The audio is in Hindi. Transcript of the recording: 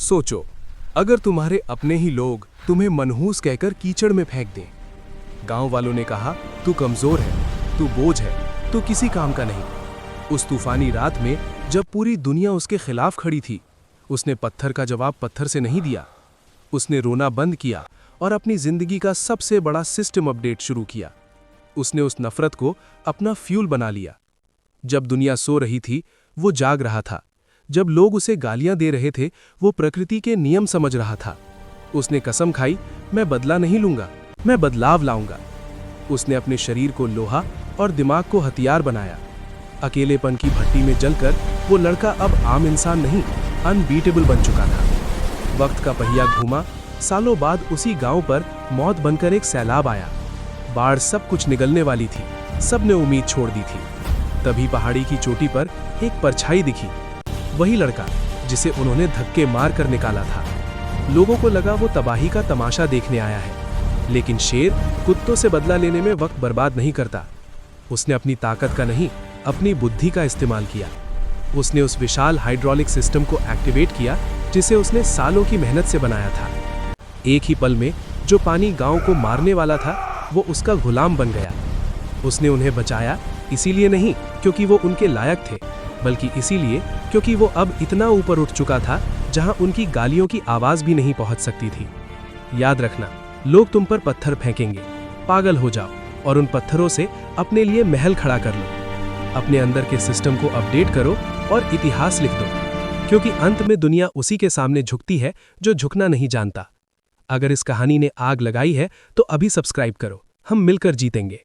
सोचो, अगर तुम्हारे अपने ही लोग तुम्हें मनहूस कहकर कीचड़ में फेंक दें। गांव वालों ने कहा, तू कमजोर है, तू बोझ है, तू किसी काम का नहीं। उस तूफानी रात में जब पूरी दुनिया उसके खिलाफ खड़ी थी, उसने पत्थर का जवाब पत्थर से नहीं दिया। उसने रोना बंद किया और अपनी जिंदगी का सबसे बड़ा सिस्टम अपडेट शुरू किया। उसने उस नफरत को अपना फ्यूल बना लिया। जब दुनिया सो रही थी, वो जाग रहा था। जब लोग उसे गालियां दे रहे थे, वो प्रकृति के नियम समझ रहा था। उसने कसम खाई, मैं बदला नहीं लूंगा, मैं बदलाव लाऊंगा। उसने अपने शरीर को लोहा और दिमाग को हथियार बनाया। अकेलेपन की भट्टी में जलकर वो लड़का अब आम इंसान नहीं, अनबीटेबल बन चुका था। वक्त का पहिया घूमा। सालों बाद उसी गांव पर मौत बनकर एक सैलाब आया। बाढ़ सब कुछ निगलने वाली थी, सबने उम्मीद छोड़ दी थी। तभी पहाड़ी की चोटी पर एक परछाई दिखी, वही लड़का जिसे उन्होंने धक्के मार कर निकाला था। लोगों को लगा वो तबाही का तमाशा देखने आया है, लेकिन शेर कुत्तों से बदला लेने में वक्त बर्बाद नहीं करता। उसने अपनी ताकत का नहीं, अपनी बुद्धि का इस्तेमाल किया। उसने उस विशाल हाइड्रोलिक सिस्टम को एक्टिवेट किया जिसे उसने सालों की मेहनत से बनाया था। एक ही पल में जो पानी गांव को मारने वाला था, वो उसका गुलाम बन गया। उसने उन्हें बचाया, इसीलिए नहीं क्योंकि वो उनके लायक थे, बल्कि इसीलिए क्योंकि वो अब इतना ऊपर उठ चुका था जहां उनकी गालियों की आवाज भी नहीं पहुंच सकती थी। याद रखना, लोग तुम पर पत्थर फेंकेंगे, पागल हो जाओ और उन पत्थरों से अपने लिए महल खड़ा कर लो। अपने अंदर के सिस्टम को अपडेट करो और इतिहास लिख दो, क्योंकि अंत में दुनिया उसी के सामने झुकती है जो झुकना नहीं जानता। अगर इस कहानी ने आग लगाई है तो अभी सब्सक्राइब करो, हम मिलकर जीतेंगे।